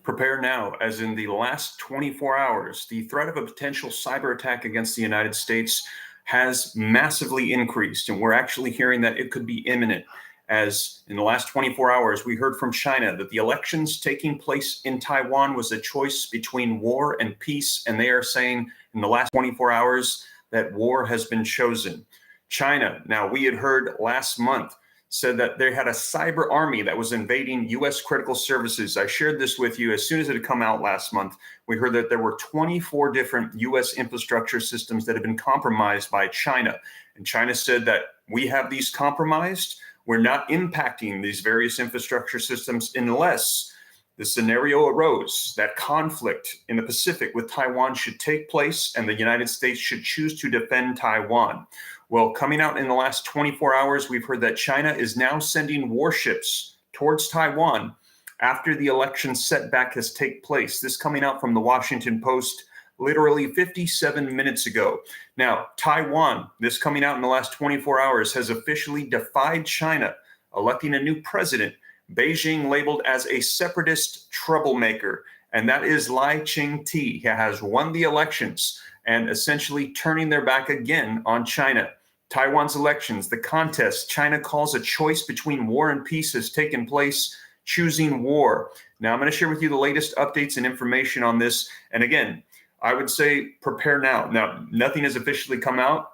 Prepare now, as in the last 24 hours, the threat of a potential cyber attack against the United States has massively increased. And we're actually hearing that it could be imminent. As in the last 24 hours, we heard from China that the elections taking place in Taiwan was a choice between war and peace. And they are saying in the last 24 hours that war has been chosen. China, now we had heard last month, said that they had a cyber army that was invading U.S. critical services. I shared this with you as soon as it had come out last month. We heard that there were 24 different U.S. infrastructure systems that had been compromised by China. And China said that we have these compromised. We're not impacting these various infrastructure systems unless the scenario arose that conflict in the Pacific with Taiwan should take place and the United States should choose to defend Taiwan. Well, coming out in the last 24 hours, we've heard that China is now sending warships towards Taiwan after the election setback has taken place. This coming out from the Washington Post literally 57 minutes ago. Now, Taiwan, this coming out in the last 24 hours, has officially defied China, electing a new president, Beijing labeled as a separatist troublemaker. And that is Lai Ching-te. He has won the elections and essentially turning their back again on China. Taiwan's elections, the contest China calls a choice between war and peace, has taken place, choosing war. Now, I'm going to share with you the latest updates and information on this. And again, I would say prepare now. Now, nothing has officially come out.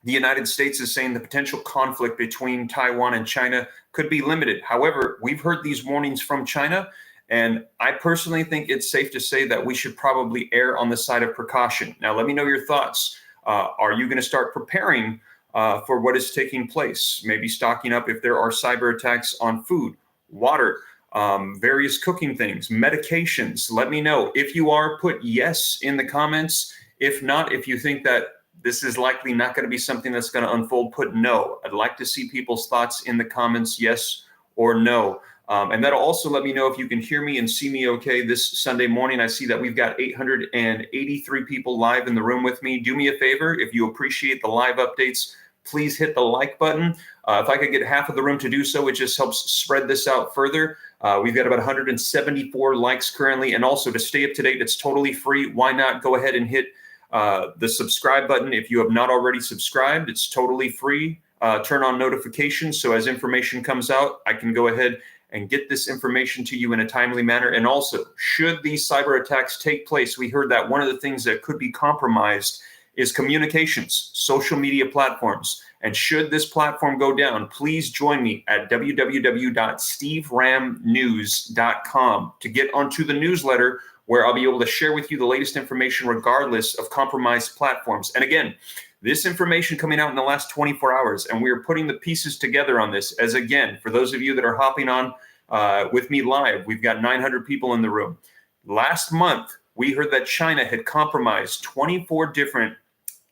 The United States is saying the potential conflict between Taiwan and China could be limited. However, we've heard these warnings from China, and I personally think it's safe to say that we should probably err on the side of precaution. Now, let me know your thoughts. Are you going to start preparing for what is taking place? Maybe stocking up if there are cyber attacks on food, water, various cooking things, medications. Let me know. If you are, put yes in the comments. If not, if you think that this is likely not going to be something that's going to unfold, put no. I'd like to see people's thoughts in the comments, yes or no. And that'll also let me know if you can hear me and see me okay this Sunday morning. I see that we've got 883 people live in the room with me. Do me a favor, if you appreciate the live updates, please hit the like button. If I could get half of the room to do so, it just helps spread this out further. We've got about 174 likes currently. And also to stay up to date, it's totally free. Why not go ahead and hit the subscribe button if you have not already subscribed? It's totally free. Turn on notifications so as information comes out, I can go ahead and get this information to you in a timely manner. And also, should these cyber attacks take place, we heard that one of the things that could be compromised is communications, social media platforms. And should this platform go down, please join me at www.steveramnews.com to get onto the newsletter, where I'll be able to share with you the latest information regardless of compromised platforms. And again, this information coming out in the last 24 hours, and we are putting the pieces together on this. As again, for those of you that are hopping on with me live, we've got 900 people in the room. Last month, we heard that China had compromised 24 different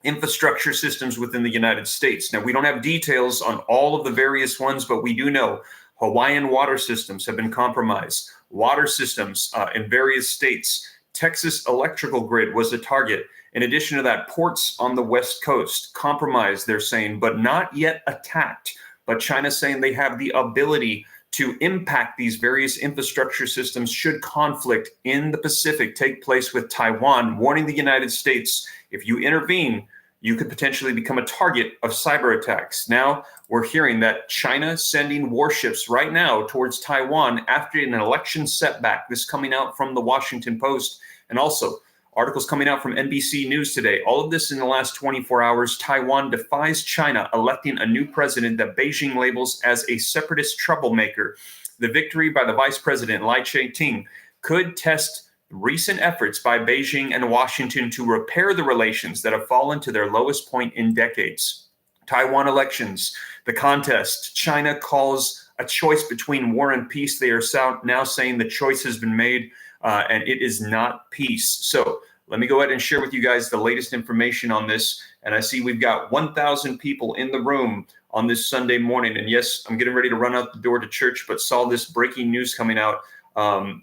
infrastructure systems within the United States. Now, we don't have details on all of the various ones, but we do know Hawaiian water systems have been compromised. Water systems in various states. Texas electrical grid was a target. In addition to that, ports on the West Coast compromised, they're saying, but not yet attacked. But China's saying they have the ability to impact these various infrastructure systems should conflict in the Pacific take place with Taiwan, warning the United States, if you intervene, you could potentially become a target of cyber attacks. Now, we're hearing that China sending warships right now towards Taiwan after an election setback. This coming out from the Washington Post, and also articles coming out from NBC News today. All of this in the last 24 hours. Taiwan defies China, electing a new president that Beijing labels as a separatist troublemaker. The victory by the vice president, Lai Ching-te, could test recent efforts by Beijing and Washington to repair the relations that have fallen to their lowest point in decades. Taiwan elections, the contest, China calls a choice between war and peace. They are now saying the choice has been made, and it is not peace. So let me go ahead and share with you guys the latest information on this. And I see we've got 1,000 people in the room on this Sunday morning. And yes, I'm getting ready to run out the door to church, but saw this breaking news coming out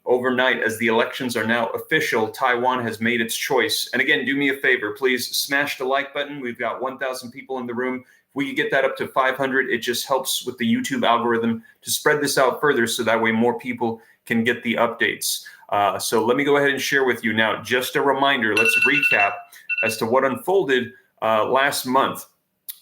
overnight. As the elections are now official, Taiwan has made its choice. And again, do me a favor, please smash the like button. We've got 1,000 people in the room. If we could get that up to 500, it just helps with the YouTube algorithm to spread this out further, so that way more people can get the updates. So let me go ahead and share with you now. Just a reminder, let's recap as to what unfolded last month.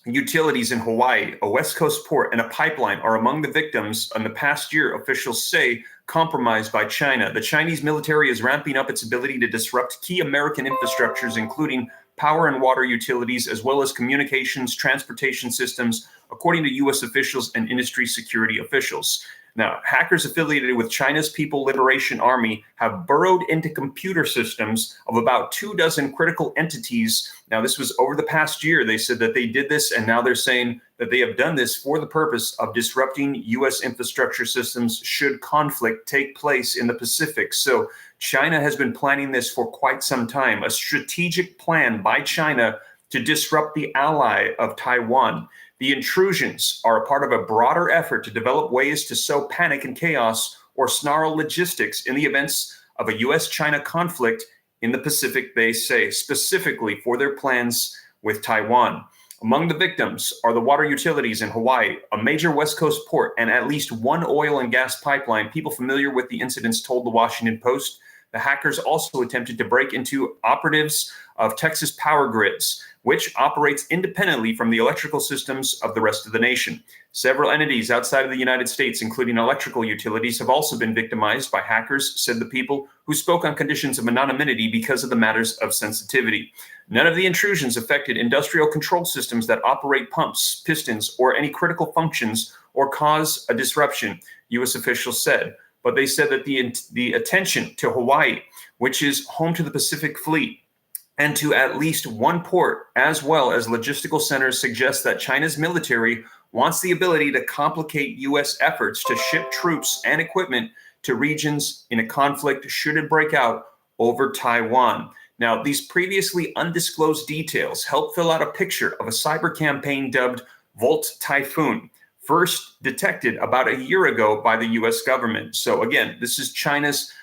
Utilities in Hawaii, a West Coast port, and a pipeline are among the victims in the past year, officials say, compromised by China. The Chinese military is ramping up its ability to disrupt key American infrastructures, including power and water utilities, as well as communications, transportation systems, according to U.S. officials and industry security officials. Now, hackers affiliated with China's People Liberation Army have burrowed into computer systems of about 24 critical entities. Now, this was over the past year. They said that they did this, and now they're saying that they have done this for the purpose of disrupting U.S. infrastructure systems should conflict take place in the Pacific. So China has been planning this for quite some time, a strategic plan by China to disrupt the ally of Taiwan. The intrusions are a part of a broader effort to develop ways to sow panic and chaos or snarl logistics in the events of a U.S.-China conflict in the Pacific, they say, specifically for their plans with Taiwan. Among the victims are the water utilities in Hawaii, a major West Coast port, and at least one oil and gas pipeline. People familiar with the incidents told the Washington Post. The hackers also attempted to break into operatives of Texas Power Grids, which operates independently from the electrical systems of the rest of the nation. Several entities outside of the United States, including electrical utilities, have also been victimized by hackers, said the people, who spoke on conditions of anonymity because of the matters of sensitivity. None of the intrusions affected industrial control systems that operate pumps, pistons, or any critical functions or cause a disruption, U.S. officials said. But they said that the attention to Hawaii, which is home to the Pacific Fleet, and to at least one port, as well as logistical centers, suggests that China's military wants the ability to complicate U.S. efforts to ship troops and equipment to regions in a conflict should it break out over Taiwan. Now, these previously undisclosed details help fill out a picture of a cyber campaign dubbed Volt Typhoon, first detected about a year ago by the U.S. government. So again, this is China's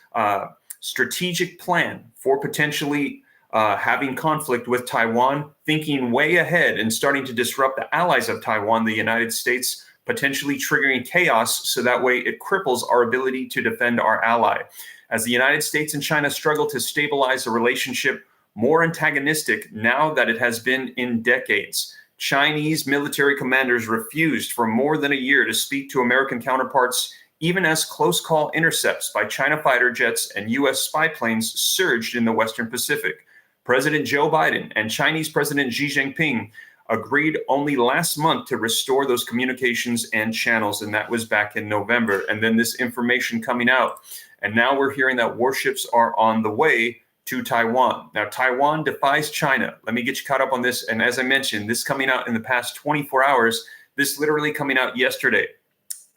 strategic plan for potentially having conflict with Taiwan, thinking way ahead and starting to disrupt the allies of Taiwan, the United States, potentially triggering chaos so that way it cripples our ability to defend our ally. As the United States and China struggle to stabilize a relationship more antagonistic now that it has been in decades, Chinese military commanders refused for more than a year to speak to American counterparts, even as close call intercepts by China fighter jets and U.S. spy planes surged in the Western Pacific. President Joe Biden and Chinese President Xi Jinping agreed only last month to restore those communications and channels, and that was back in November. And then this information coming out, and now we're hearing that warships are on the way to Taiwan. Now, Taiwan defies China. Let me get you caught up on this. And as I mentioned, this coming out in the past 24 hours, this literally coming out yesterday.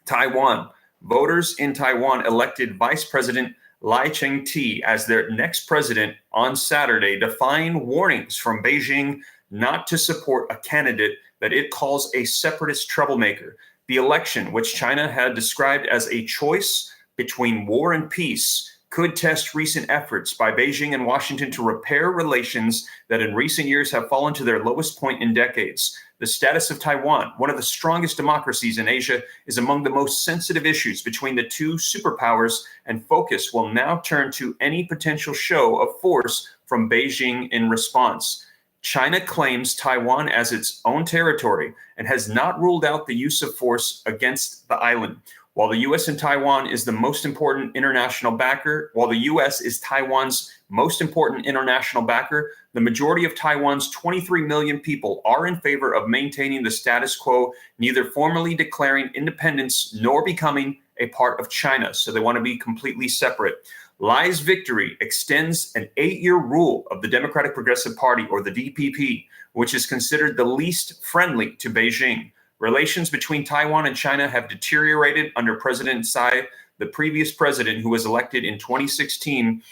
Taiwan, voters in Taiwan elected Vice President Lai Ching-te as their next president on Saturday, defying warnings from Beijing not to support a candidate that it calls a separatist troublemaker. The election, which China had described as a choice between war and peace, could test recent efforts by Beijing and Washington to repair relations that in recent years have fallen to their lowest point in decades. The status of Taiwan, one of the strongest democracies in Asia, is among the most sensitive issues between the two superpowers, and focus will now turn to any potential show of force from Beijing in response. China claims Taiwan as its own territory and has not ruled out the use of force against the island. While the U.S. and Taiwan is the most important international backer, while the U.S. is Taiwan's most important international backer, the majority of Taiwan's 23 million people are in favor of maintaining the status quo, neither formally declaring independence nor becoming a part of China. So they want to be completely separate. Lai's victory extends an 8-year rule of the Democratic Progressive Party, or the DPP, which is considered the least friendly to Beijing. Relations between Taiwan and China have deteriorated under President Tsai, the previous president who was elected in 2016,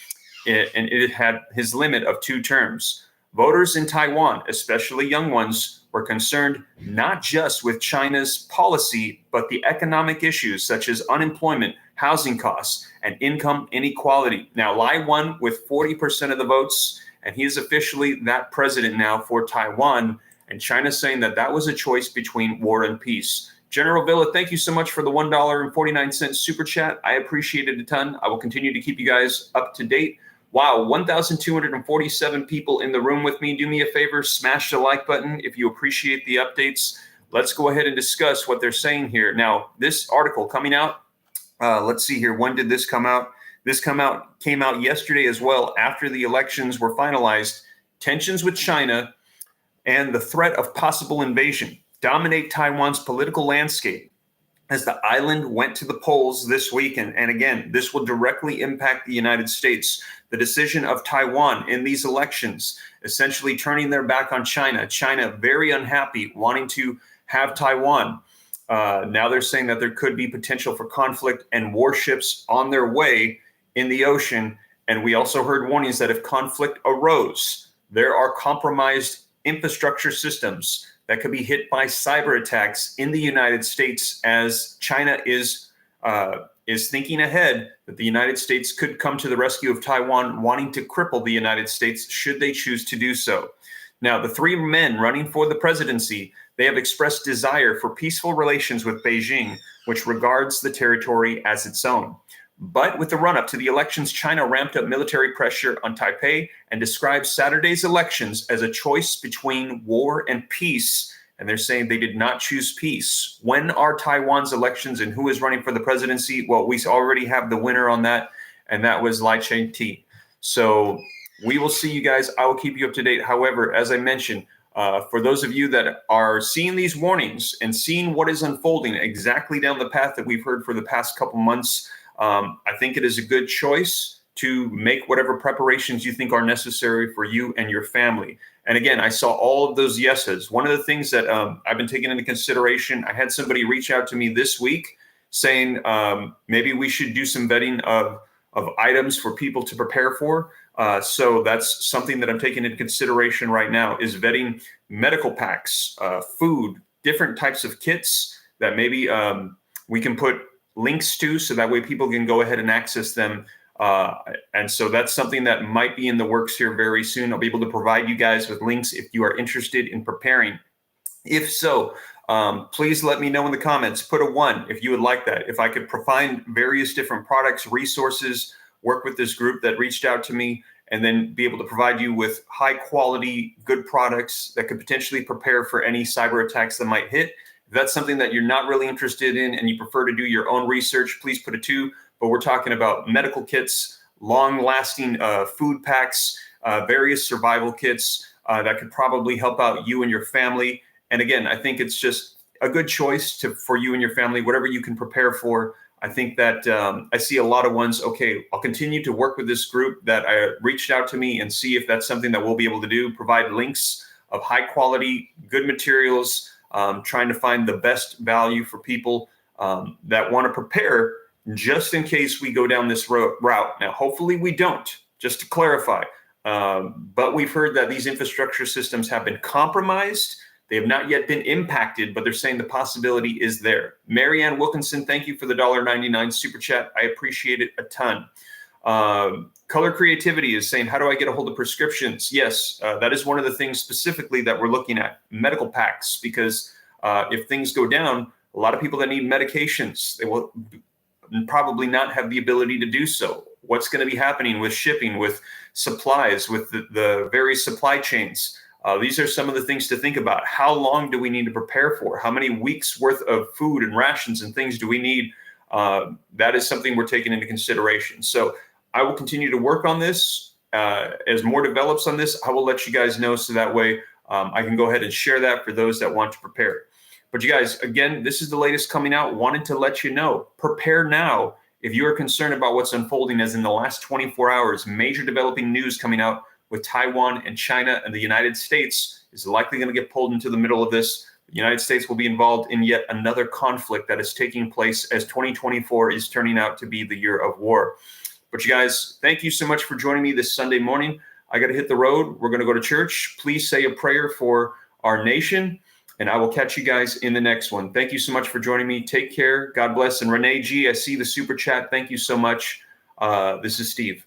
and it had his limit of 2 terms. Voters in Taiwan, especially young ones, were concerned not just with China's policy, but the economic issues such as unemployment, housing costs, and income inequality. Now, Lai won with 40% of the votes, and he is officially that president now for Taiwan. And China's saying that that was a choice between war and peace. General Villa, thank you so much for the $1.49 super chat. I appreciate it a ton. I will continue to keep you guys up to date. Wow, 1,247 people in the room with me. Do me a favor, smash the like button if you appreciate the updates. Let's go ahead and discuss what they're saying here. Now, this article coming out, let's see here. When did this come out? This came out yesterday as well, after the elections were finalized. Tensions with China and the threat of possible invasion dominate Taiwan's political landscape as the island went to the polls this week. And again, this will directly impact the United States. The decision of Taiwan in these elections, essentially turning their back on China. China very unhappy, wanting to have Taiwan. Now they're saying that there could be potential for conflict and warships on their way in the ocean. And we also heard warnings that if conflict arose, there are compromised infrastructure systems that could be hit by cyber attacks in the United States, as China is thinking ahead that the United States could come to the rescue of Taiwan, wanting to cripple the United States should they choose to do so. Now, the three men running for the presidency, they have expressed desire for peaceful relations with Beijing, which regards the territory as its own. But with the run-up to the elections, China ramped up military pressure on Taipei and described Saturday's elections as a choice between war and peace. And they're saying they did not choose peace. When are Taiwan's elections and who is running for the presidency? Well, we already have the winner on that, and that was Lai Ching-te. So we will see you guys. I will keep you up to date. However, as I mentioned, for those of you that are seeing these warnings and seeing what is unfolding exactly down the path that we've heard for the past couple months, I think it is a good choice to make whatever preparations you think are necessary for you and your family. And again, I saw all of those yeses. One of the things that I've been taking into consideration, I had somebody reach out to me this week saying maybe we should do some vetting of items for people to prepare for. So that's something that I'm taking into consideration right now, is vetting medical packs, food, different types of kits that maybe we can put links to, so that way people can go ahead and access them. And so that's something that might be in the works here very soon. I'll be able to provide you guys with links if you are interested in preparing. If so, please let me know in the comments. Put a 1 if you would like that. If I could find various different products, resources, work with this group that reached out to me, and then be able to provide you with high quality, good products that could potentially prepare for any cyber attacks that might hit. If that's something that you're not really interested in and you prefer to do your own research, please put a 2. But we're talking about medical kits, long-lasting food packs, various survival kits that could probably help out you and your family. And again, I think it's just a good choice for you and your family, whatever you can prepare for. I think that I see a lot of ones. Okay, I'll continue to work with this group that reached out to me and see if that's something that we'll be able to do. Provide links of high quality, good materials, trying to find the best value for people that want to prepare just in case we go down this route. Now, hopefully we don't, just to clarify. But we've heard that these infrastructure systems have been compromised. They have not yet been impacted, but they're saying the possibility is there. Marianne Wilkinson, thank you for the $1.99 super chat. I appreciate it a ton. Color Creativity is saying, how do I get a hold of prescriptions? Yes, that is one of the things specifically that we're looking at, medical packs, because if things go down, a lot of people that need medications, they will probably not have the ability to do so. What's going to be happening with shipping, with supplies, with the various supply chains? These are some of the things to think about. How long do we need to prepare for? How many weeks worth of food and rations and things do we need? That is something we're taking into consideration. So I will continue to work on this. As more develops on this, I will let you guys know, so that way I can go ahead and share that for those that want to prepare. But you guys, again, this is the latest coming out. Wanted to let you know, prepare now if you are concerned about what's unfolding, as in the last 24 hours, major developing news coming out with Taiwan and China, and the United States is likely going to get pulled into the middle of this. The United States will be involved in yet another conflict that is taking place, as 2024 is turning out to be the year of war. But you guys, thank you so much for joining me this Sunday morning. I got to hit the road. We're going to go to church. Please say a prayer for our nation, and I will catch you guys in the next one. Thank you so much for joining me. Take care. God bless. And Renee G, I see the super chat. Thank you so much. This is Steve.